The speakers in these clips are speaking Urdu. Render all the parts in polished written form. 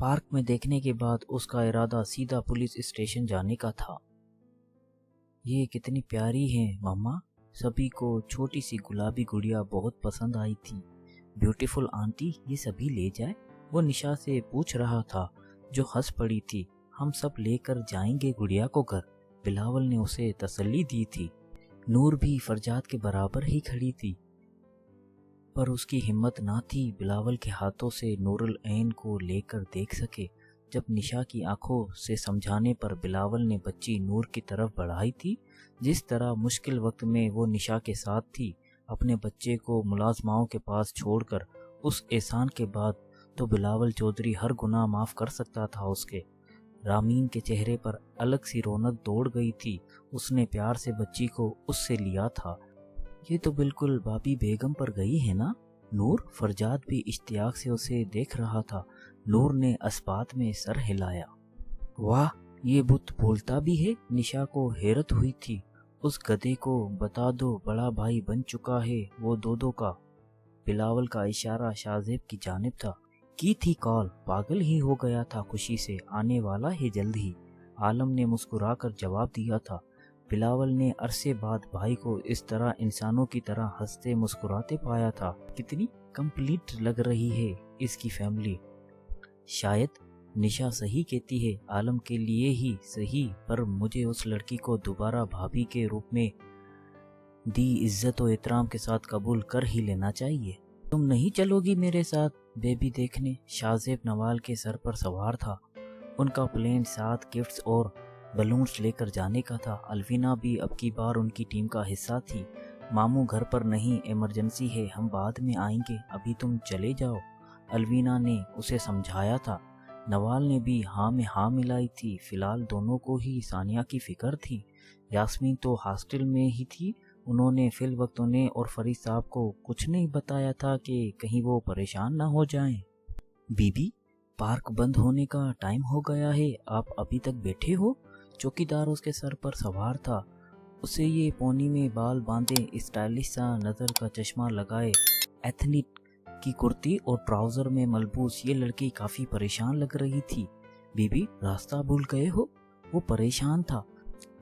پارک میں دیکھنے کے بعد اس کا ارادہ سیدھا پولیس اسٹیشن جانے کا تھا۔ یہ کتنی پیاری ہیں ماما، سبھی کو چھوٹی سی گلابی گڑیا بہت پسند آئی تھی۔ بیوٹیفل آنٹی، یہ سبھی لے جائے؟ وہ نشا سے پوچھ رہا تھا جو ہنس پڑی تھی۔ ہم سب لے کر جائیں گے گڑیا کو گھر، بلاول نے اسے تسلی دی تھی۔ نور بھی فرجاد کے برابر ہی کھڑی تھی، پر اس کی ہمت نہ تھی بلاول کے ہاتھوں سے نور العین کو لے کر دیکھ سکے۔ جب نشا کی آنکھوں سے سمجھانے پر بلاول نے بچی نور کی طرف بڑھائی تھی، جس طرح مشکل وقت میں وہ نشا کے ساتھ تھی، اپنے بچے کو ملازماؤں کے پاس چھوڑ کر، اس احسان کے بعد تو بلاول چودھری ہر گناہ معاف کر سکتا تھا اس کے۔ رامین کے چہرے پر الگ سی رونق دوڑ گئی تھی، اس نے پیار سے بچی کو اس سے لیا تھا۔ یہ تو بالکل بابی بیگم پر گئی ہے نا نور؟ فرجاد بھی اشتیاق سے اسے دیکھ رہا تھا۔ نور نے اسبات میں سر ہلایا۔ واہ، یہ بت بولتا بھی ہے؟ نشا کو حیرت ہوئی تھی۔ اس گدھے کو بتا دو بڑا بھائی بن چکا ہے وہ دودو کا۔ بلاول کا اشارہ شاہزیب کی جانب تھا۔ کی تھی کال، پاگل ہی ہو گیا تھا خوشی سے، آنے والا ہے جلد ہی، عالم نے مسکرا کر جواب دیا تھا۔ بلاول نے عرصے بعد بھائی کو اس طرح انسانوں کی طرح ہنستے مسکراتے پایا تھا۔ کتنی کمپلیٹ لگ رہی ہے اس کی فیملی۔ شاید نشا صحیح کہتی ہے، عالم کے لیے ہی صحیح، پر مجھے اس لڑکی کو دوبارہ بھابھی کے روپ میں دی عزت و احترام کے ساتھ قبول کر ہی لینا چاہیے۔ تم نہیں چلو گی میرے ساتھ بیبی دیکھنے؟ شاہزیب نوال کے سر پر سوار تھا۔ ان کا پلین ساتھ گفٹس اور بلونز لے کر جانے کا تھا۔ الوینا بھی اب کی بار ان کی ٹیم کا حصہ تھی۔ ماموں گھر پر نہیں، ایمرجنسی ہے، ہم بعد میں آئیں گے، ابھی تم چلے جاؤ، الوینا نے اسے سمجھایا تھا۔ نوال نے بھی ہاں میں ہاں ملائی تھی۔ فی الحال دونوں کو ہی ثانیہ کی فکر تھی۔ یاسمین تو ہاسٹل میں ہی تھی، انہوں نے فی الوقت انہیں اور فرید صاحب کو کچھ نہیں بتایا تھا کہ کہیں وہ پریشان نہ ہو جائیں۔ بی بی، پارک بند ہونے کا ٹائم ہو گیا ہے، آپ ابھی تک بیٹھے ہو؟ چوکیدار اس کے سر پر سوار تھا۔ اسے یہ پونی میں بال باندھے، اسٹائلش سا نظر کا چشمہ لگائے، ایتھنیک کی کرتی اور ٹراؤزر میں ملبوس یہ لڑکی کافی پریشان لگ رہی تھی۔ بی بی، راستہ بھول گئے ہو؟ وہ پریشان تھا۔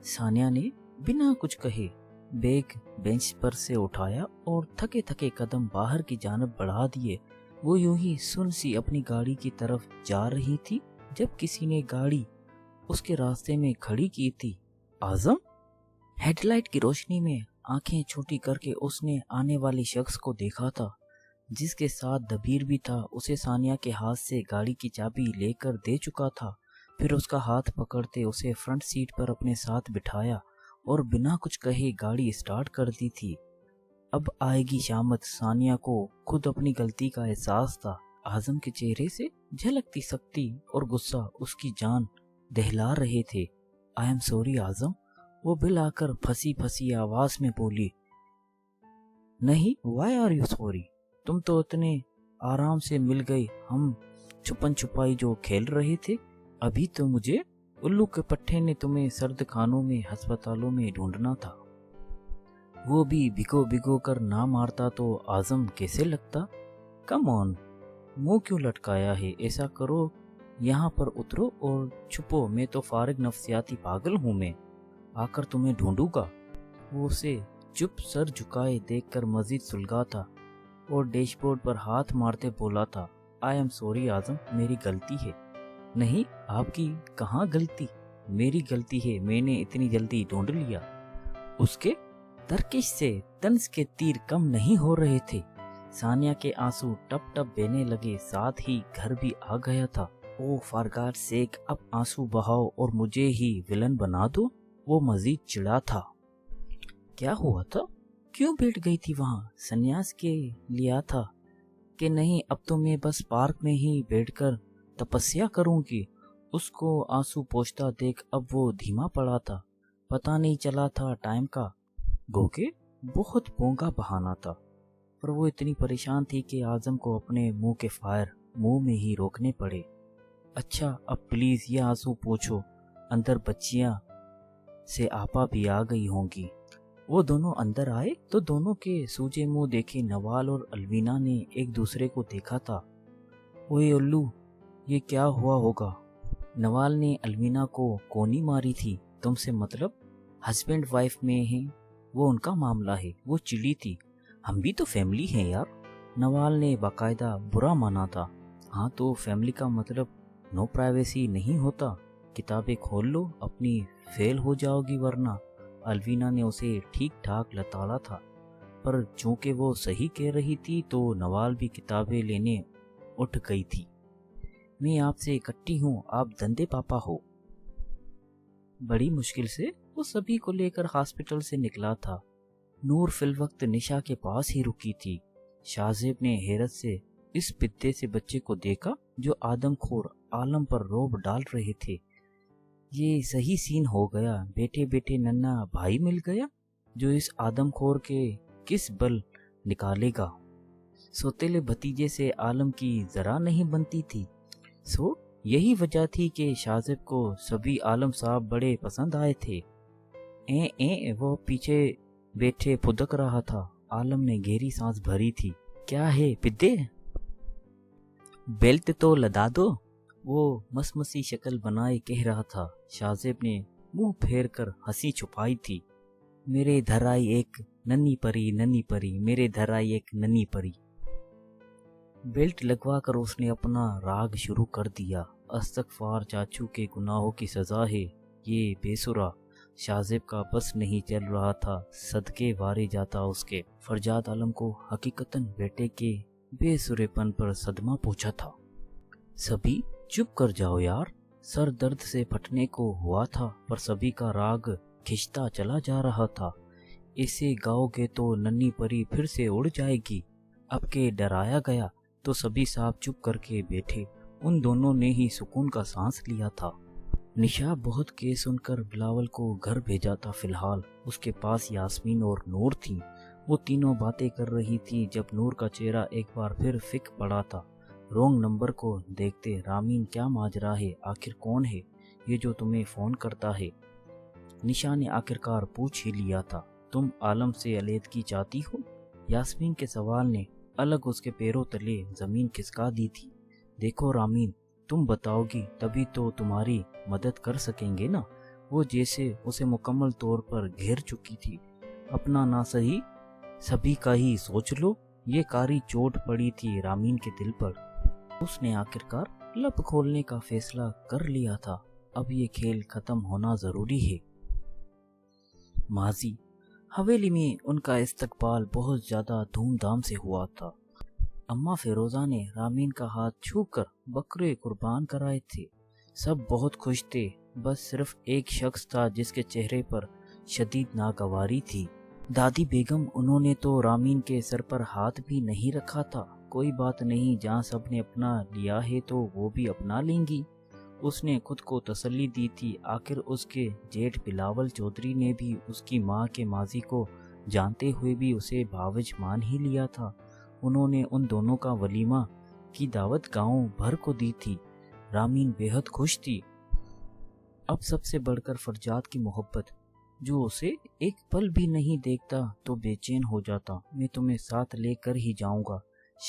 ثانیہ نے بنا کچھ کہے بیگ بینچ پر سے اٹھایا اور تھکے تھکے قدم باہر کی جانب بڑھا دیے۔ وہ یوں ہی سن سی اپنی گاڑی کی طرف جا رہی تھی جب کسی نے گاڑی اس کے راستے میں کھڑی کی تھی۔ اعظم؟ ہیڈ لائٹ کی روشنی میں آنکھیں چھوٹی کر کے اس نے آنے والے شخص کو دیکھا تھا، جس کے ساتھ دبیر بھی تھا۔ اسے ثانیہ کے ہاتھ سے گاڑی کی چابی لے کر دے چکا تھا، پھر اس کا ہاتھ پکڑتے اسے فرنٹ سیٹ پر اپنے ساتھ بٹھایا اور بنا کچھ کہے گاڑی اسٹارٹ کر دی تھی۔ اب آئے گی شامت۔ ثانیہ کو خود اپنی غلطی کا احساس تھا۔ اعظم کے چہرے سے جھلکتی سختی اور غصہ اس کی جان دہلا رہے تھے۔ آئی ایم سوری اعظم، وہ بل آ کر پھنسی پھنسی آواز میں بولی۔ نہیں، وائی آر یو سوری؟ تم تو اتنے آرام سے مل گئی، ہم چھپن چھپائی جو کھیل رہے تھے، ابھی تو مجھے الو کے پٹھے نے تمہیں سرد خانوں میں ہسپتالوں میں ڈھونڈنا تھا، وہ بھی بھگو بھگو کر نہ مارتا تو اعظم کیسے لگتا؟ کم آن، منہ کیوں لٹکایا ہے؟ ایسا کرو یہاں پر اترو اور چھپو، میں تو فارغ نفسیاتی پاگل ہوں، میں آ کر تمہیں ڈھونڈوں گا۔ وہ اسے چپ سر جھکائے دیکھ کر مزید سلگا تھا اور ڈیش بورڈ پر ہاتھ مارتے بولا تھا، آئی ایم سوری اعظم، میری غلطی ہے۔ نہیں، آپ کی کہاں غلطی، میری غلطی ہے، میں نے اتنی جلدی ڈھونڈ لیا۔ اس کے ترکش سے طنز کے تیر کم نہیں ہو رہے تھے۔ ثانیہ کے آنسو ٹپ ٹپ بہنے لگے، ساتھ ہی گھر بھی آ گیا تھا۔ او فار گاڈ سیک، اب آنسو بہاؤ اور مجھے ہی ولن بنا دو، وہ مزید چڑا تھا۔ کیا ہوا تھا؟ کیوں بیٹھ گئی تھی وہاں؟ سنیاس کے لیا تھا کہ نہیں، اب تو میں بس پارک میں ہی بیٹھ کر تپسیا کروں گی۔ اس کو آنسو پوچھتا دیکھ اب وہ دھیما پڑا تھا، پتہ نہیں چلا تھا ٹائم کا۔ گو کہ بہت بونگا بہانا تھا، پر وہ اتنی پریشان تھی کہ اعظم کو اپنے منہ کے فائر منہ میں ہی روکنے پڑے۔ اچھا اب پلیز یہ آنسو پوچھو، اندر بچیاں سے آپا بھی آ گئی ہوں گی۔ وہ دونوں اندر آئے تو دونوں کے سوجے منہ دیکھے نوال اور الوینا نے ایک دوسرے کو دیکھا تھا۔ اوئے الو، یہ کیا ہوا ہوگا؟ نوال نے المینا کو کونی ماری تھی، تم سے مطلب؟ ہسبینڈ وائف میں ہیں، وہ ان کا معاملہ ہے۔ وہ چڑی تھی، ہم بھی تو فیملی ہیں یار۔ نوال نے باقاعدہ برا مانا تھا۔ ہاں تو فیملی کا مطلب نو پرائیویسی نہیں ہوتا؟ کتابیں کھول لو، اپنی فیل ہو جاؤ گی ورنہ۔ الوینا نے اسے ٹھیک ٹھاک لتاڑا تھا، پر چونکہ وہ صحیح کہہ رہی تھی تو نوال بھی کتابیں لینے اٹھ گئی تھی۔ میں آپ سے اکٹھی ہوں، آپ دندے پاپا ہو۔ بڑی مشکل سے وہ سبھی کو لے کر ہاسپٹل سے نکلا تھا۔ نور فی الوقت نشا کے پاس ہی رکی تھی۔ شاہزیب نے حیرت سے اس پتے سے بچے کو دیکھا جو آدم خور عالم پر روب ڈال رہے تھے۔ یہ صحیح سین ہو گیا، بیٹے بیٹے ننا بھائی مل گیا جو اس آدم خور کے کس بل نکالے گا۔ سوتیلے بھتیجے سے عالم کی ذرا نہیں بنتی تھی۔ یہی وجہ تھی کہ شاہزیب کو سبھی عالم صاحب بڑے پسند آئے تھے۔ وہ پیچھے بیٹھے پھدک رہا تھا۔ عالم نے گہری سانس بھری تھی۔ کیا ہے پدے؟ بیلٹ تو لدا دو، وہ مسمسی شکل بنائے کہہ رہا تھا۔ شاہزیب نے منہ پھیر کر ہنسی چھپائی تھی۔ میرے دھر آئی ایک ننی پری، ننی پری، میرے دھر آئی ایک ننی پری۔ بیلٹ لگوا کر اس نے اپنا راگ شروع کر دیا۔ استغفار چاچو کے گناہوں کی سزا ہے یہ بے سرا۔ شاہزیب کا بس نہیں چل رہا تھا، صدقے وارے جاتا اس کے۔ فرجاد عالم کو حقیقتاً بیٹے کے بے سرے پن پر صدمہ پہنچا تھا۔ سبھی چپ کر جاؤ یار، سر درد سے پھٹنے کو ہوا تھا پر سبھی کا راگ کھنچتا چلا جا رہا تھا۔ اسے گاؤ گے تو ننی پری پھر سے اڑ جائے گی۔ اب کے ڈرایا گیا تو سبھی صاحب چپ کر کے بیٹھے۔ ان دونوں نے ہی سکون کا سانس لیا تھا۔ نشا بہت کے سن کر بلاول کو گھر بھیجا تھا۔ فی الحال اس کے پاس یاسمین اور نور تھیں۔ وہ تینوں باتیں کر رہی تھی جب نور کا چہرہ ایک بار پھر فک پڑا تھا۔ رونگ نمبر کو دیکھتے، رامین کیا ماجرا ہے؟ آخر کون ہے یہ جو تمہیں فون کرتا ہے؟ نشا نے آخرکار پوچھ ہی لیا تھا۔ تم عالم سے علیحدگی چاہتی ہو؟ یاسمین کے سوال نے الگ اس کے پیروں تلے زمین کھسکا دی تھی۔ دیکھو رامین، تم بتاؤ گی تبھی تو تمہاری مدد کر سکیں گے نا۔ وہ جیسے اسے مکمل طور پر گھیر چکی تھی۔ اپنا نہ صحیح سبھی کا ہی سوچ لو، یہ کاری چوٹ پڑی تھی رامین کے دل پر۔ اس نے آخرکار لب کھولنے کا فیصلہ کر لیا تھا۔ اب یہ کھیل ختم ہونا ضروری ہے۔ ماضی حویلی میں ان کا استقبال بہت زیادہ دھوم دھام سے ہوا تھا۔ اماں فیروزہ نے رامین کا ہاتھ چھو کر بکرے قربان کرائے تھے۔ سب بہت خوش تھے، بس صرف ایک شخص تھا جس کے چہرے پر شدید ناگواری تھی۔ دادی بیگم، انہوں نے تو رامین کے سر پر ہاتھ بھی نہیں رکھا تھا۔ کوئی بات نہیں، جہاں سب نے اپنا لیا ہے تو وہ بھی اپنا لیں گی، اس نے خود کو تسلی دی تھی۔ آخر اس کے جیٹھ بلاول چودھری نے بھی اس کی ماں کے ماضی کو جانتے ہوئے بھی اسے بھاوج مان ہی لیا تھا۔ انہوں نے ان دونوں کا ولیمہ کی دعوت گاؤں بھر کو دی تھی۔ رامین بے حد خوش تھی۔ اب سب سے بڑھ کر فرجاد کی محبت، جو اسے ایک پل بھی نہیں دیکھتا تو بے چین ہو جاتا۔ میں تمہیں ساتھ لے کر ہی جاؤں گا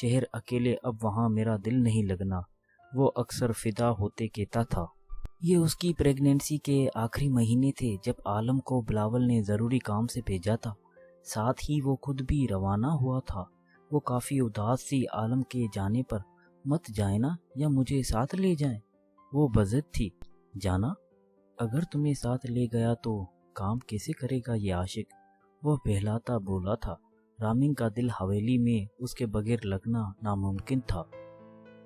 شہر، اکیلے اب وہاں میرا دل نہیں لگنا، وہ اکثر فدا ہوتے کہتا تھا۔ یہ اس کی پریگنینسی کے آخری مہینے تھے جب عالم کو بلاول نے ضروری کام سے بھیجا تھا، ساتھ ہی وہ خود بھی روانہ ہوا تھا۔ وہ کافی اداس تھی عالم کے جانے پر۔ مت جائیں نا، یا مجھے ساتھ لے جائیں؟ وہ بضد تھی۔ جانا؟ اگر تمہیں ساتھ لے گیا تو کام کیسے کرے گا یہ عاشق؟ وہ بہلاتا بولا تھا۔ رامین کا دل حویلی میں اس کے بغیر لگنا ناممکن تھا،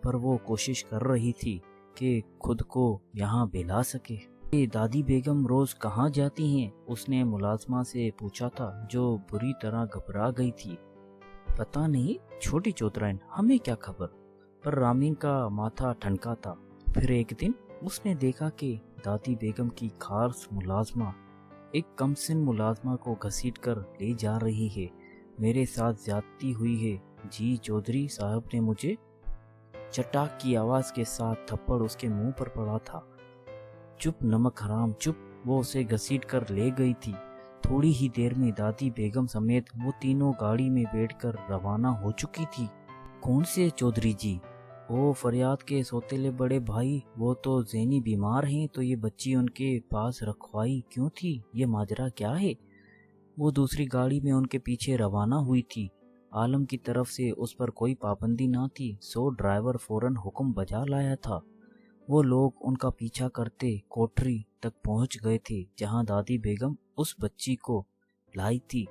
پر وہ کوشش کر رہی تھی کہ خود کو یہاں بہلا سکے۔ دادی بیگم روز کہاں جاتی ہیں؟ اس نے ملازمہ سے پوچھا تھا جو بری طرح گھبرا گئی تھی۔ پتہ نہیں چھوٹی چودرائن، ہمیں کیا خبر؟ پر رامین کا ماتھا ٹھنکا تھا۔ پھر ایک دن اس نے دیکھا کہ دادی بیگم کی خاص ملازمہ ایک کم سن ملازمہ کو گھسیٹ کر لے جا رہی ہے۔ میرے ساتھ زیادتی ہوئی ہے جی، چودھری صاحب نے مجھے۔ چٹاک کی آواز کے ساتھ تھپڑ اس کے منہ پر پڑا تھا۔ چپ نمک حرام چپ، وہ اسے گھسیٹ کر لے گئی تھی۔ تھوڑی ہی دیر میں دادی بیگم سمیت وہ تینوں گاڑی میں بیٹھ کر روانہ ہو چکی تھی۔ کون سے چودھری جی؟ وہ فریاد کے سوتیلے بڑے بھائی، وہ تو ذہنی بیمار ہیں، تو یہ بچی ان کے پاس رکھوائی کیوں تھی؟ یہ ماجرا کیا ہے؟ وہ دوسری گاڑی میں ان کے پیچھے روانہ ہوئی تھی۔ عالم کی طرف سے اس پر کوئی پابندی نہ تھی، سو ڈرائیور فوراً حکم بجا لایا تھا۔ وہ لوگ ان کا پیچھا کرتے کوٹری تک پہنچ گئے تھے جہاں دادی بیگم اس بچی کو لائی تھی۔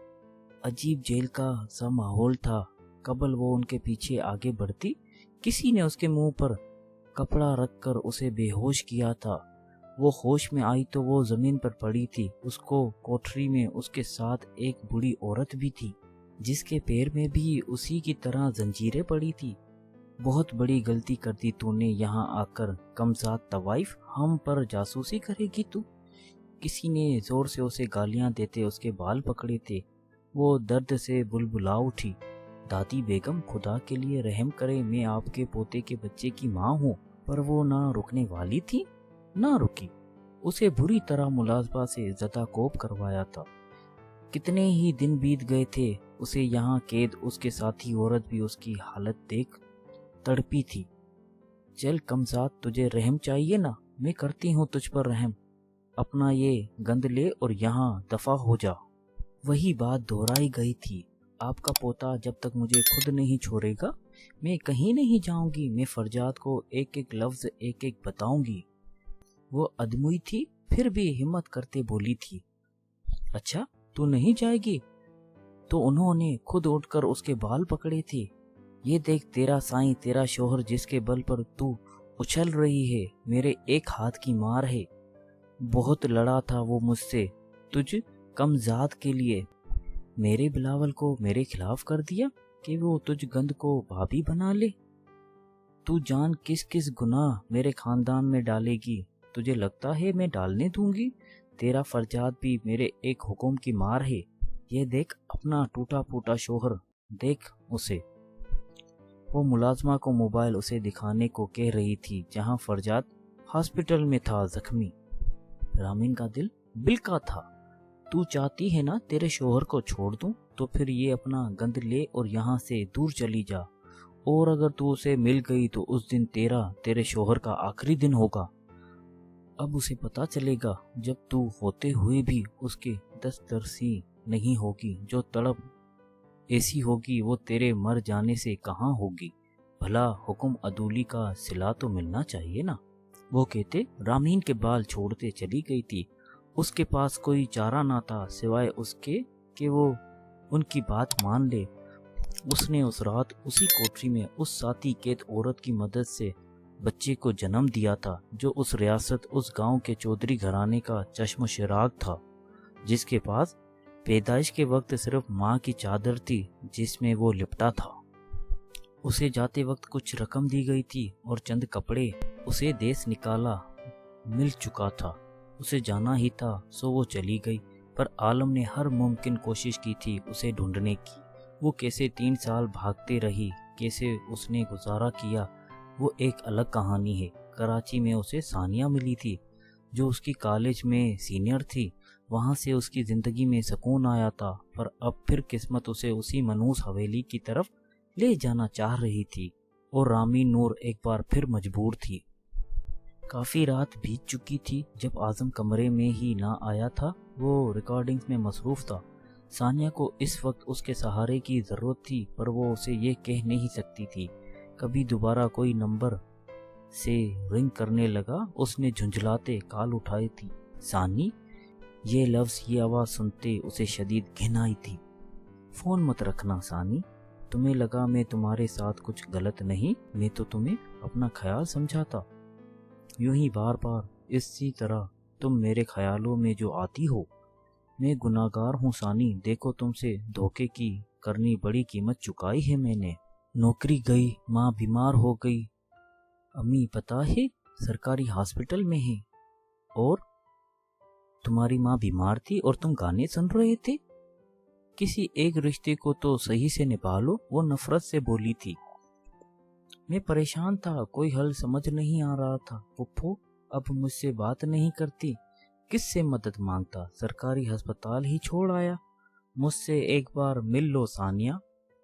عجیب جیل کا سا ماحول تھا۔ قبل وہ ان کے پیچھے آگے بڑھتی، کسی نے اس کے منہ پر کپڑا رکھ کر اسے بے ہوش کیا تھا۔ وہ ہوش میں آئی تو وہ زمین پر پڑی تھی۔ اس کو کوٹری میں اس کے ساتھ ایک بوڑھی عورت بھی تھی جس کے پیر میں بھی اسی کی طرح زنجیریں پڑی تھی۔ بہت بڑی غلطی کر دی تو نے یہاں آ کر، کمزاد طوائف، ہم پر جاسوسی کرے گی تو؟ کسی نے زور سے اسے گالیاں دیتے اس کے بال پکڑے تھے۔ وہ درد سے بلبلا اٹھی۔ دادی بیگم، خدا کے لیے رحم کرے، میں آپ کے پوتے کے بچے کی ماں ہوں۔ پر وہ نہ رکنے والی تھی، نہ رکی۔ اسے بری طرح ملازمہ سے زدہ کوب کروایا تھا۔ کتنے ہی دن بیت گئے تھے اسے یہاں قید۔ اس کے ساتھی عورت بھی اس کی حالت دیکھ تڑپی تھی۔ چل کمزاد، تجھے رحم چاہیے نا، میں کرتی ہوں تجھ پر رحم۔ اپنا یہ گند لے اور یہاں دفع ہو جا۔ وہی بات دہرائی گئی تھی۔ آپ کا پوتا جب تک مجھے خود نہیں چھوڑے گا، میں کہیں نہیں جاؤں گی۔ میں فرجاد کو ایک ایک لفظ ایک ایک بتاؤں گی۔ وہ ادموئی تھی، پھر بھی ہمت کرتے بولی تھی، اچھا تو نہیں جائے گی؟ تو انہوں نے خود اٹھ کر اس کے بال پکڑے تھے۔ یہ دیکھ تیرا سائیں، تیرا شوہر جس کے بل پر تو اچھل رہی ہے، میرے ایک ہاتھ کی مار ہے۔ بہت لڑا تھا وہ مجھ سے تجھ کمزاد کے لیے۔ میرے بلاول کو میرے خلاف کر دیا کہ وہ تجھ گند کو بھابھی بنا لے۔ تو جان کس کس گناہ میرے خاندان میں ڈالے گی؟ تجھے لگتا ہے میں ڈالنے دوں گی؟ تیرا فرجاد بھی میرے ایک حکم کی مار ہے۔ یہ دیکھ اپنا ٹوٹا پھوٹا شوہر، دیکھ اسے۔ وہ ملازمہ کو موبائل اسے دکھانے کو کہہ رہی تھی جہاں فرجاد ہاسپٹل میں تھا زخمی۔ رامین کا دل بلکا تھا۔ تو چاہتی ہے نا تیرے شوہر کو چھوڑ دوں، تو پھر یہ اپنا گند لے اور یہاں سے دور چلی جا، اور اگر تو اسے مل گئی تو اس دن تیرے شوہر کا آخری دن ہوگا۔ اب اسے پتا چلے گا جب تو ہوتے ہوئے بھی اس کے دسترسی نہیں ہوگی، جو تڑپ ایسی ہوگی وہ تیرے مر جانے سے کہاں ہوگی۔ بھلا حکم عدولی کا صلہ تو ملنا چاہیے نا۔ وہ کہتے رامین کے بال چھوڑتے چلی گئی تھی۔ اس کے پاس کوئی چارہ نہ تھا سوائے اس کے کہ وہ ان کی بات مان لے۔ اس نے اس رات اسی کوٹری میں اس ساتھی قید عورت کی مدد سے بچے کو جنم دیا تھا، جو اس ریاست، اس گاؤں کے چودھری گھرانے کا چشم و چراغ تھا، جس کے پاس پیدائش کے وقت صرف ماں کی چادر تھی جس میں وہ لپٹا تھا۔ اسے جاتے وقت کچھ رقم دی گئی تھی اور چند کپڑے۔ اسے دیس نکالا مل چکا تھا، اسے جانا ہی تھا، سو وہ چلی گئی۔ پر عالم نے ہر ممکن کوشش کی تھی اسے ڈھونڈنے کی۔ وہ کیسے 3 سال بھاگتے رہی، کیسے اس نے گزارا کیا، وہ ایک الگ کہانی ہے۔ کراچی میں اسے ثانیہ ملی تھی جو اس کی کالج میں سینئر تھی۔ وہاں سے اس کی زندگی میں سکون آیا تھا، پر اب پھر قسمت اسے اسی منحوس حویلی کی طرف لے جانا چاہ رہی تھی، اور رامی نور ایک بار پھر مجبور تھی۔ کافی رات بیت چکی تھی جب اعظم کمرے میں ہی نہ آیا تھا۔ وہ ریکارڈنگز میں مصروف تھا۔ ثانیہ کو اس وقت اس کے سہارے کی ضرورت تھی، پر وہ اسے یہ کہہ نہیں سکتی تھی۔ کبھی دوبارہ کوئی نمبر سے رنگ کرنے لگا، اس نے جھنجھلاتے کال اٹھائی تھی۔ ثانی، یہ لفظ، یہ آواز سنتے اسے شدید گھن آئی تھی۔ فون مت رکھنا ثانی، تمہیں لگا میں تمہارے ساتھ کچھ غلط نہیں، میں تو تمہیں اپنا خیال سمجھاتا۔ یوں ہی بار بار اسی طرح تم میرے خیالوں میں جو آتی ہو۔ میں گناہگار ہوں ثانی، دیکھو تم سے دھوکے کی کرنی بڑی قیمت چکائی ہے میں نے۔ نوکری گئی، ماں بیمار ہو گئی، امی پتہ ہے سرکاری ہاسپٹل میں ہے، اور تمہاری ماں بیمار تھی اور تم گانے سن رہے تھے۔ کسی ایک رشتے کو تو صحیح سے نبھا لو، وہ نفرت سے بولی تھی۔ میں پریشان تھا، کوئی حل سمجھ نہیں آ رہا تھا۔ پھپھو اب مجھ سے بات نہیں کرتی، کس سے مدد مانگتا؟ سرکاری ہسپتال ہی چھوڑ آیا۔ مجھ سے ایک بار مل لو ثانیہ،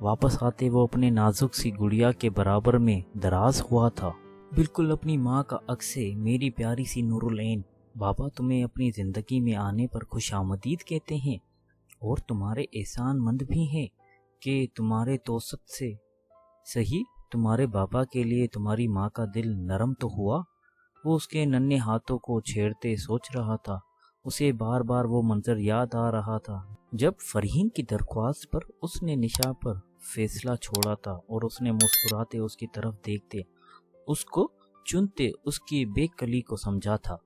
واپس آتے وہ اپنے نازک سی گڑیا کے برابر میں دراز ہوا تھا، بالکل اپنی ماں کا عکس ہے۔ میری پیاری سی نور العین، بابا تمہیں اپنی زندگی میں آنے پر خوش آمدید کہتے ہیں اور تمہارے احسان مند بھی ہیں کہ تمہارے توسط سے صحیح تمہارے بابا کے لیے تمہاری ماں کا دل نرم تو ہوا۔ وہ اس کے ننھے ہاتھوں کو چھیڑتے سوچ رہا تھا، اسے بار بار وہ منظر یاد آ رہا تھا جب فرحین کی درخواست پر اس نے نشا پر فیصلہ چھوڑا تھا اور اس نے مسکراتے اس کی طرف دیکھتے اس کو چنتے اس کی بے کلی کو سمجھا تھا۔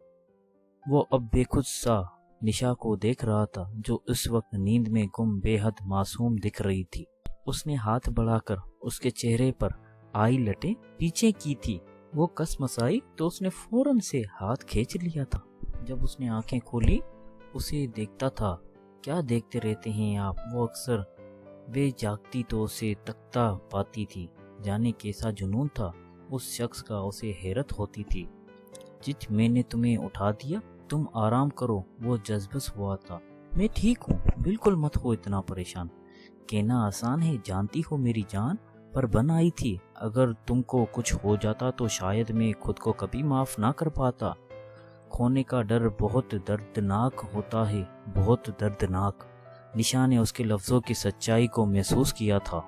وہ اب بے خود سا نشا کو دیکھ رہا تھا جو اس وقت نیند میں گم بے حد معصوم دکھ رہی تھی۔ اس نے ہاتھ بڑھا کر اس کے چہرے پر آئی لٹیں پیچھے کی تھی، وہ کس مسائی تو اس نے فوراً سے ہاتھ کھینچ لیا تھا۔ جب اس نے آنکھیں کھولی اسے دیکھتا تھا۔ کیا دیکھتے رہتے ہیں آپ؟ وہ اکثر بے جاگتی تو اسے تکتا پاتی تھی، جانے کیسا جنون تھا اس شخص کا، اسے حیرت ہوتی تھی۔ جج میں نے تمہیں اٹھا دیا، تم آرام کرو، وہ جذبس ہوا تھا۔ میں ٹھیک ہوں، بالکل مت ہو اتنا پریشان، کہنا آسان ہے جانتی ہو میری جان، پر بن آئی تھی، اگر تم کو کچھ ہو جاتا تو شاید میں خود کو کبھی معاف نہ کر پاتا۔ کھونے کا ڈر بہت دردناک ہوتا ہے، بہت دردناک۔ نشا نے اس کے لفظوں کی سچائی کو محسوس کیا تھا۔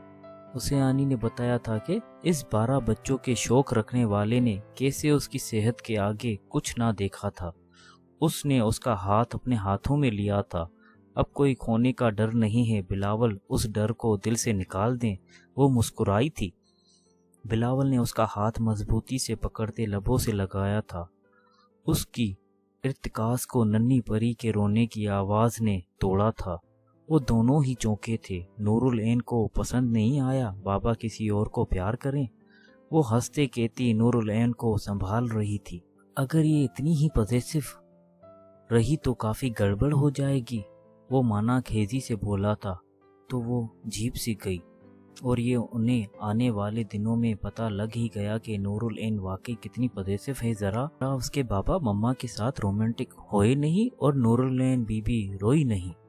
اسے آنی نے بتایا تھا کہ اس 12 بچوں کے شوق رکھنے والے نے کیسے اس کی صحت کے آگے کچھ نہ دیکھا تھا۔ اس نے اس کا ہاتھ اپنے ہاتھوں میں لیا تھا۔ اب کوئی کھونے کا ڈر نہیں ہے بلاول، اس ڈر کو دل سے نکال دیں۔ وہ مسکرائی تھی۔ بلاول نے اس کا ہاتھ مضبوطی سے پکڑتے لبوں سے لگایا تھا۔ اس کی ارتکاز کو ننھی پری کے رونے کی آواز نے توڑا تھا۔ وہ دونوں ہی چونکے تھے۔ نور العین کو پسند نہیں آیا بابا کسی اور کو پیار کریں۔ وہ ہنستے کہتی نور العین کو سنبھال رہی تھی، اگر یہ اتنی ہی پوزیسو رہی تو کافی گڑبڑ ہو جائے گی۔ وہ مانا خیزی سے بولا تھا تو وہ جھیپ سی گئی، اور یہ انہیں آنے والے دنوں میں پتہ لگ ہی گیا کہ نور العین واقعی کتنی پوزیسو ہے۔ ذرا اس کے بابا مما کے ساتھ رومانٹک ہوئے نہیں اور نور العین بی بی روئی نہیں۔